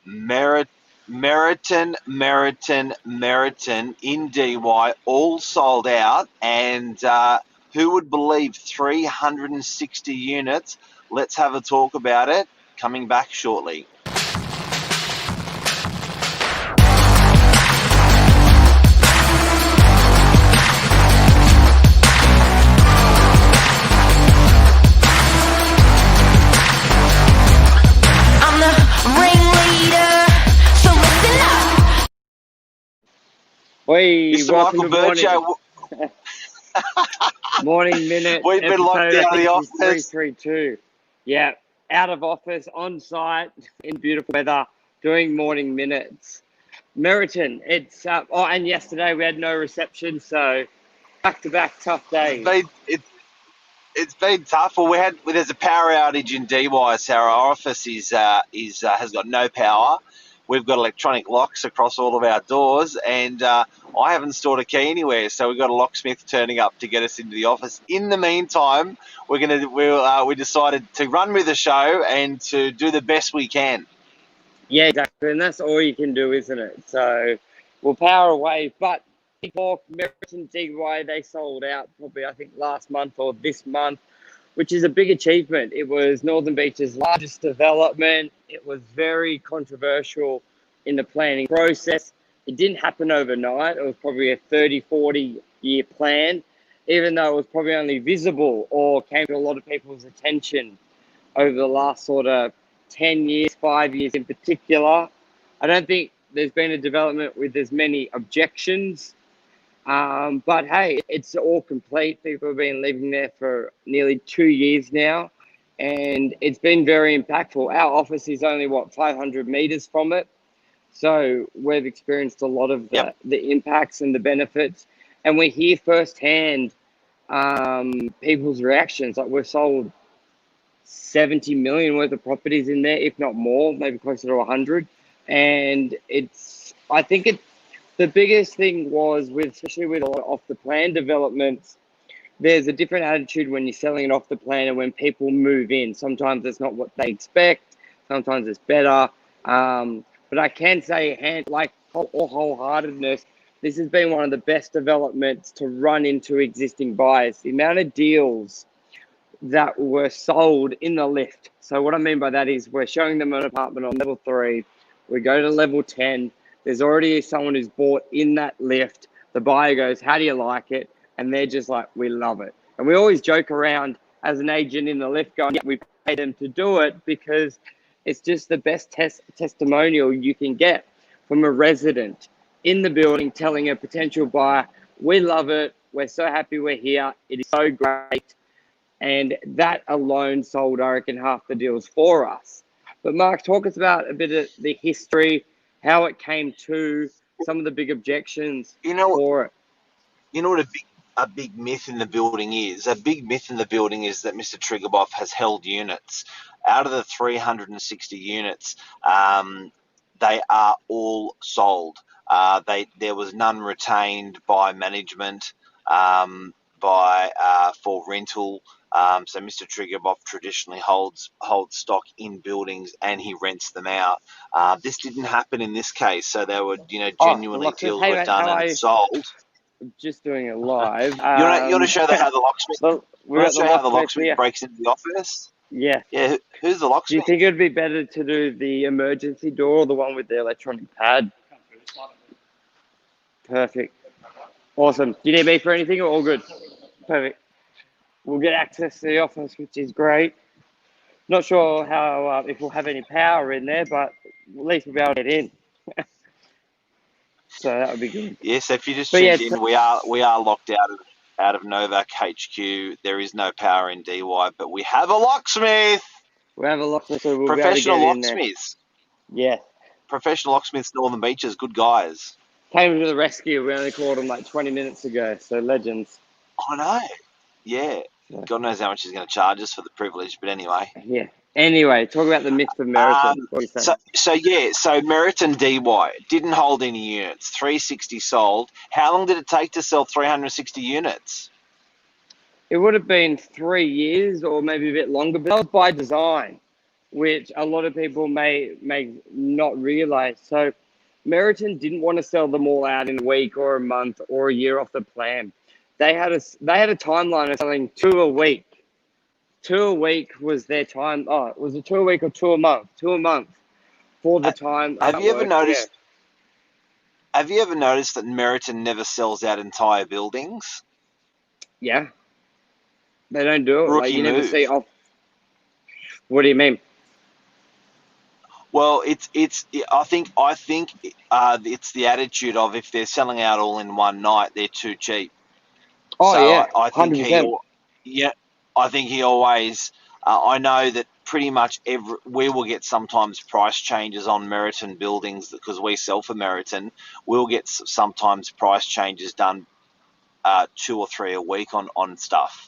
Merit, Meriton in DY, all sold out. And who would believe 360 units? Let's have a talk about it. Coming back shortly. Mr. Welcome Michael to Burcho, Morning Minute. we've been locked out of the office. 332. Yeah, out of office, on site, in beautiful weather, doing morning minutes. Meriton, it's and yesterday we had no reception, so back-to-back tough days. It's been tough. Well, there's a power outage in DY, so our office has got no power. We've got electronic locks across all of our doors, and I haven't stored a key anywhere, so we've got a locksmith turning up to get us into the office. In the meantime, we decided to run with the show and to do the best we can. Yeah, exactly, and that's all you can do, isn't it? So we'll power away. But Meriton DY, they sold out probably, I think, last month or this month, which is a big achievement. It was Northern Beach's largest development. It was very controversial in the planning process. It didn't happen overnight. It was probably a 30, 40-year plan, even though it was probably only visible or came to a lot of people's attention over the last sort of 10 years, 5 years in particular. I don't think there's been a development with as many objections. But hey, it's all complete. People have been living there for nearly 2 years now, and it's been very impactful. Our office is only 500 meters from it, so we've experienced a lot of the impacts and the benefits, and we hear firsthand people's reactions. Like, we've sold 70 million worth of properties in there, if not more, maybe closer to 100, and I think the biggest thing was, especially with off the plan developments, there's a different attitude when you're selling it off the plan and when people move in. Sometimes it's not what they expect. Sometimes it's better. But I can say, wholeheartedness, this has been one of the best developments to run into existing buyers. The amount of deals that were sold in the lift. So what I mean by that is, we're showing them an apartment on level 3. We go to level 10. There's already someone who's bought in that lift. The buyer goes, "How do you like it?" And they're just like, "We love it." And we always joke around as an agent in the lift going, "Yeah, we pay them to do it," because it's just the best testimonial you can get from a resident in the building telling a potential buyer, "We love it. We're so happy we're here. It is so great." And that alone sold, I reckon, half the deals for us. But Mark, talk us about a bit of the history, how it came to, some of the big objections for it. You know what a big myth in the building is? A big myth in the building is that Mr. Triggerboff has held units. Out of the 360 units, they are all sold. There was none retained by management for rental. So Mr. Triggerboff traditionally holds stock in buildings and he rents them out. This didn't happen in this case, so they were, genuinely deals were done and sold. I'm just doing it live. You want to show them how the locksmith? How the locksmith breaks into the office? Yeah. Yeah. Who's the locksmith? Do you think it'd be better to do the emergency door or the one with the electronic pad? Perfect. Awesome. Do you need me for anything or all good? Perfect. We'll get access to the office, which is great. Not sure how if we'll have any power in there, but at least we'll be able to get in. So that would be good. Yes, if you just tuned in, we are locked out of Novak HQ. There is no power in DY, but we have a locksmith. We have a locksmith, so we'll professional be able to get locksmiths. Yeah. Professional locksmiths, Northern Beaches, good guys. Came to the rescue. We only called them like 20 minutes ago, so legends. I know. Yeah. God knows how much he's going to charge us for the privilege, but anyway. Yeah. Anyway, talk about the myth of Meriton. So Meriton DY didn't hold any units. 360 sold. How long did it take to sell 360 units? It would have been 3 years or maybe a bit longer, but that was by design. which a lot of people may not realize. So Meriton didn't want to sell them all out in a week or a month or a year off the plan. They had a timeline of selling two a week. Two a week was their time. Oh, was it two a week or two a month? Two a month for the time Have that you ever worked. Yeah, noticed? Have you ever noticed that Meriton never sells out entire buildings? yeah. They don't do it. Like Rookie you never see. move. Oh, what do you mean? Well, it's. I think it's the attitude of if they're selling out all in one night, they're too cheap. Oh So yeah, I think 100%. yeah, I think he always. I know that pretty much we will get sometimes price changes on Meriton buildings because we sell for Meriton. We'll get sometimes price changes done 2 or 3 a week on stuff.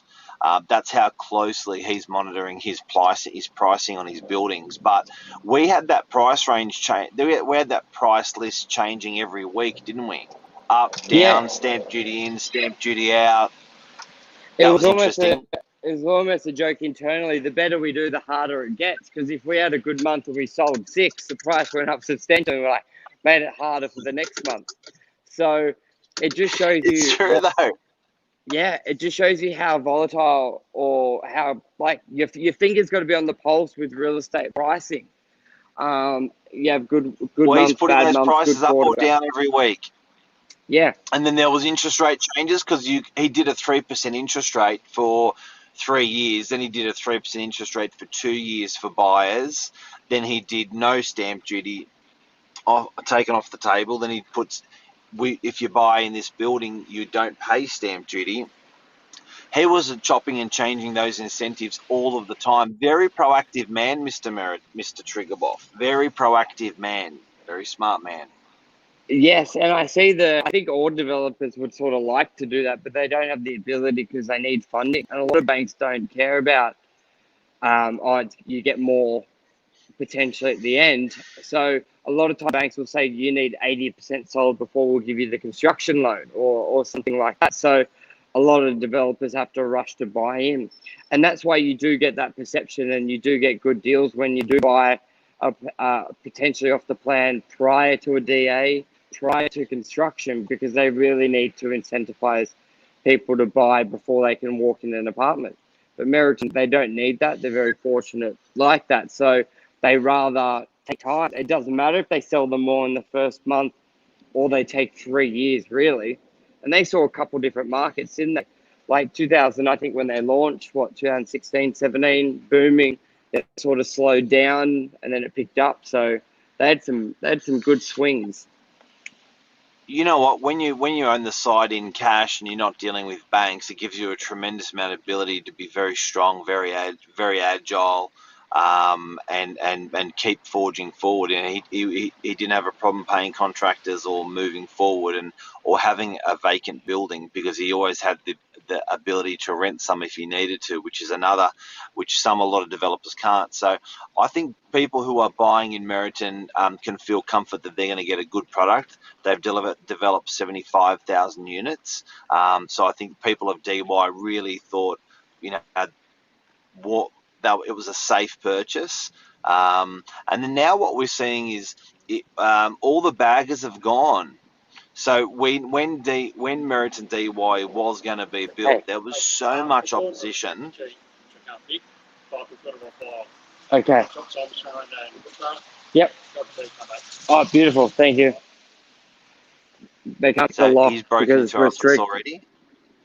That's how closely he's monitoring his pricing on his buildings. But we had that price range change. We had that price list changing every week, didn't we? Up, Yeah, down, stamp duty in, stamp duty out. it That was was almost a interesting. it was almost a joke internally. The better we do, the harder it gets. Because if we had a good month and we sold six, the price went up substantially. We're like, made it harder for the next month. So it just shows It's you, true though. yeah, it just shows you how volatile or how like your finger's got to be on the pulse with real estate pricing. You have good Well, he's months, putting bad those months, good prices up or quarters. down every week. Yeah, And then there was interest rate changes because he did a 3% interest rate for 3 years. Then he did a 3% interest rate for 2 years for buyers. Then he did no stamp duty taken off the table. Then he puts, if you buy in this building, you don't pay stamp duty. He was chopping and changing those incentives all of the time. Very proactive man, Mr. Merritt, Mr. Triggerboff. Very proactive man. Very smart man. yes, and I think all developers would sort of like to do that, but they don't have the ability because they need funding, and a lot of banks don't care about. You get more potentially at the end. So a lot of time banks will say you need 80% sold before we'll give you the construction loan or something like that. So a lot of developers have to rush to buy in. And that's why you do get that perception and you do get good deals when you do buy potentially off the plan prior to a DA, prior to construction, because they really need to incentivize people to buy before they can walk in an apartment. But Meriton, they don't need that. They're very fortunate like that. So they rather take time. It doesn't matter if they sell them more in the first month or they take 3 years, really. And they saw a couple different markets, didn't they? Like 2000, I think when they launched, 2016, 17, booming, it sort of slowed down and then it picked up. So they had some good swings. You know what? When you own the site in cash and you're not dealing with banks, it gives you a tremendous amount of ability to be very strong, very agile, and keep forging forward. And he didn't have a problem paying contractors or moving forward and or having a vacant building because he always had the ability to rent some if he needed to, which a lot of developers can't. So I think people who are buying in Meriton can feel comfort that they're going to get a good product. They've developed 75,000 units. So I think people of DY really thought, you know, what that it was a safe purchase. And then now what we're seeing is all the baggers have gone. So when Meriton DY was going to be Hey, built, there was so much opposition. okay. Yep. Oh, beautiful. Thank you. They can't the So lock he's broken because it's into our office restricted. already.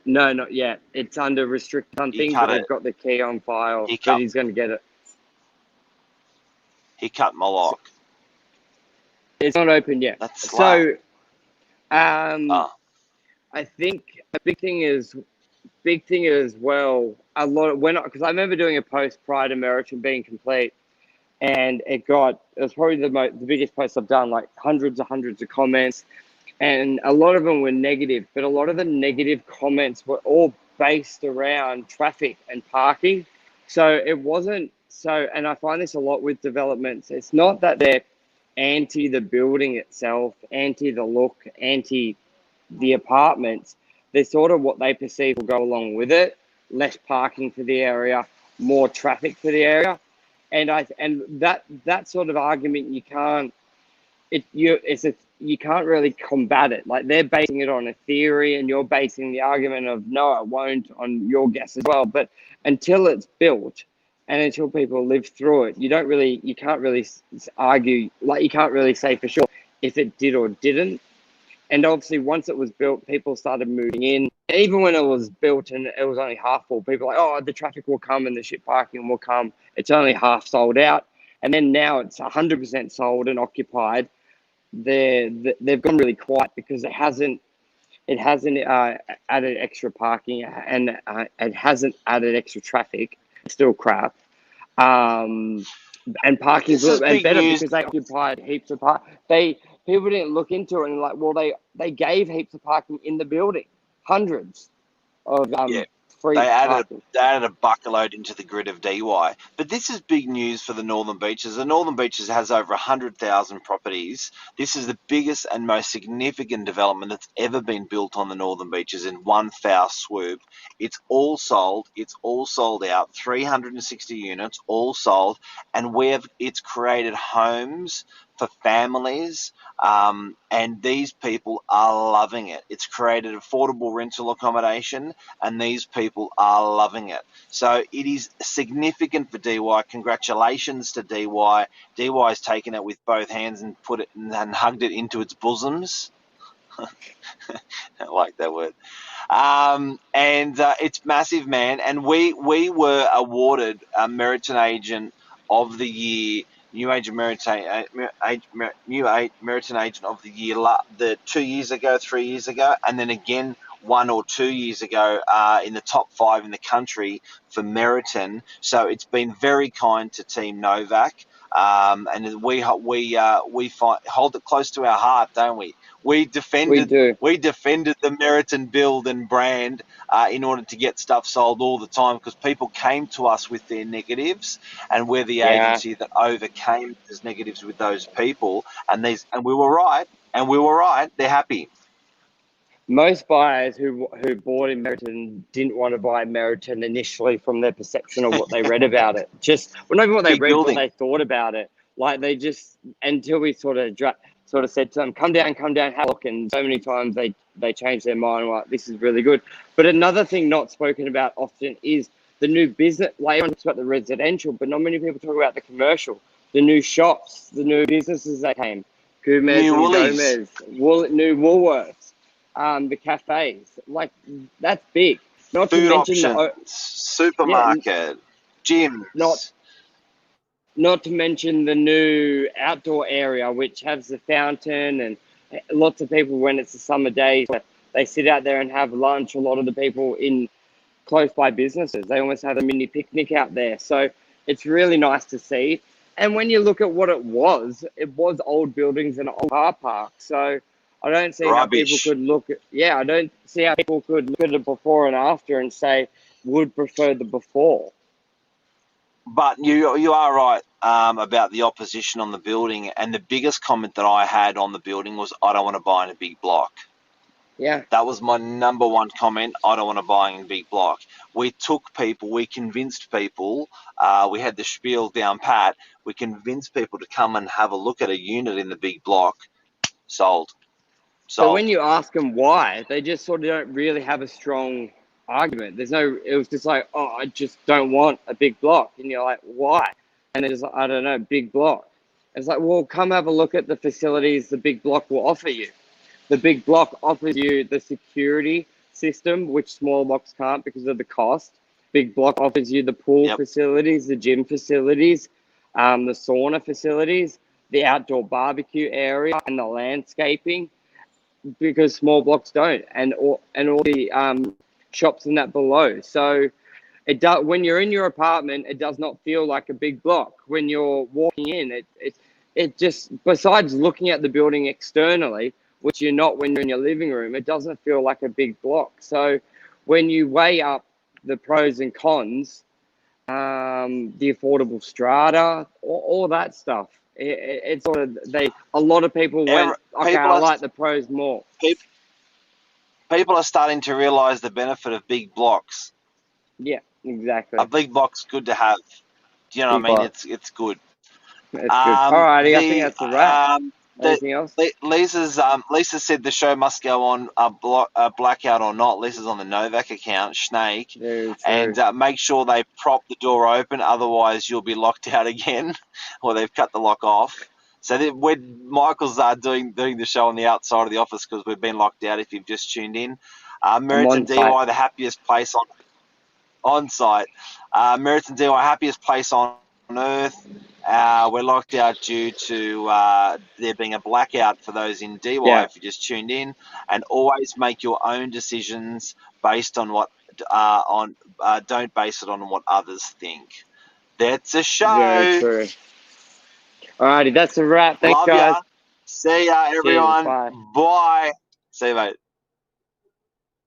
No, not yet. It's under restricted He hunting, but cut they've it. got the key on file. He But cut. he's going to get it. He cut my lock. It's not open yet. That's slack. So, um, Ah, I think a big thing as well. A lot of when because I remember doing a post prior to Meriton being complete, and it was probably the biggest post I've done, like hundreds of comments, and a lot of them were negative. But a lot of the negative comments were all based around traffic and parking. So it wasn't so. And I find this a lot with developments. It's not that they're anti the building itself, anti the look, anti the apartments. They're sort of what they perceive will go along with it. Less parking for the area, more traffic for the area. And that sort of argument you can't really combat it. Like, they're basing it on a theory, and you're basing the argument of no, it won't, on your guess as well. But until it's built, and until people live through it, you can't really argue. Like, you can't really say for sure if it did or didn't. And obviously, once it was built, people started moving in. Even when it was built and it was only half full, people were like, oh, the traffic will come and the ship parking will come. It's only half sold out. And then now it's 100% sold and occupied. They've gone really quiet because it hasn't added extra parking, and it hasn't added extra traffic. It's still crap. And parking's This is and big better news. because they occupied heaps of park. People didn't look into it and like, well, they gave heaps of parking in the building, hundreds of Yeah, free they parking. added a buckload into the grid of DY. But this is big news for the Northern Beaches. The Northern Beaches has over 100,000 properties. This is the biggest and most significant development that's ever been built on the Northern Beaches in one foul swoop. It's all sold. It's all sold out. 360 units, all sold. And it's created homes for families, and these people are loving it. It's created affordable rental accommodation, and these people are loving it. So it is significant for DY. Congratulations to DY. DY's taken it with both hands and put it and hugged it into its bosoms. I like that word. And it's massive, man. And we were awarded a Meriton Agent of the Year, New Age Meriton, Meriton Agent of the Year, the 2 years ago, 3 years ago, and then again 1 or 2 years ago in the top 5 in the country for Meriton. So it's been very kind to Team Novak. And we hold it close to our heart, don't we? We We defended do. the Meriton build and brand in order to get stuff sold all the time, because people came to us with their negatives, and we're the Yeah. agency that overcame those negatives with those people, and we were right, They're happy. Most buyers who bought in Meriton didn't want to buy Meriton initially from their perception of what they read about it. Not even what they Big read, what building. they thought about it. Like, they just, until we sort of said to them, come down, have a look. And so many times they changed their mind. Like, this is really good. But another thing not spoken about often is the new business. Like, everyone talks about the residential, but not many people talk about the commercial, the new shops, the new businesses that came, Gomez New and Woolies, Gomez, new Woolworths, the cafes. Like, that's big. Not to food mention options, yeah, supermarket, not gyms. not to mention the new outdoor area, which has the fountain, and lots of people, when it's the summer days, they sit out there and have lunch. A lot of the people in close by businesses, they almost have a mini picnic out there. So it's really nice to see. And when you look at what it was old buildings and old car parks. So I don't see how people Rubbish. could I don't see how people could look at it before and after and say would prefer the before. But you are right about the opposition on the building, and the biggest comment that I had on the building was, I don't want to buy in a big block. Yeah. That was my number one comment. I don't want to buy in a big block. We convinced people, we had the spiel down pat. We convinced people to come and have a look at a unit in the big block. Sold. But when Sold. you ask them why, they just sort of don't really have a strong argument. It was just like, oh, I just don't want a big block. And you're like, why? And it's like, I don't know, big block. It's like, well, come have a look at the facilities the big block will offer you. The big block offers you the security system, which small blocks can't because of the cost. Big block offers you the pool Yep. facilities, the gym facilities, the sauna facilities, the outdoor barbecue area, and the landscaping, because small blocks don't, and all the shops in that below. So it does, when you're in your apartment, it does not feel like a big block. When you're walking in, it just, besides looking at the building externally, which you're not when you're in your living room, it doesn't feel like a big block. So when you weigh up the pros and cons, the affordable strata, all that stuff, it's sort of, a lot of people went, okay, People I are like the pros more. people are starting to realise the benefit of big blocks. Yeah, exactly. A big block's good to have. you know Big what I mean? lot. It's good. That's good. Alrighty, I think The that's a wrap. the Anything else? Lisa said the show must go on blackout or not. Lisa's on the Novak account, Snake, Very and true. make sure they prop the door open. Otherwise, you'll be locked out again, or they've cut the lock off. So when Michael's doing the show on the outside of the office because we've been locked out. If you've just tuned in, I'm Meriton on site. DY, the happiest place on site. Meriton DY, happiest place on earth. We're locked out due to there being a blackout for those in DY Yeah, if you just tuned in, and always make your own decisions based on what don't base it on what others think. That's a very show. true. Alrighty, that's a wrap. Thanks, Love guys. ya. See ya, Cheers. everyone. Bye. Bye. See you, mate.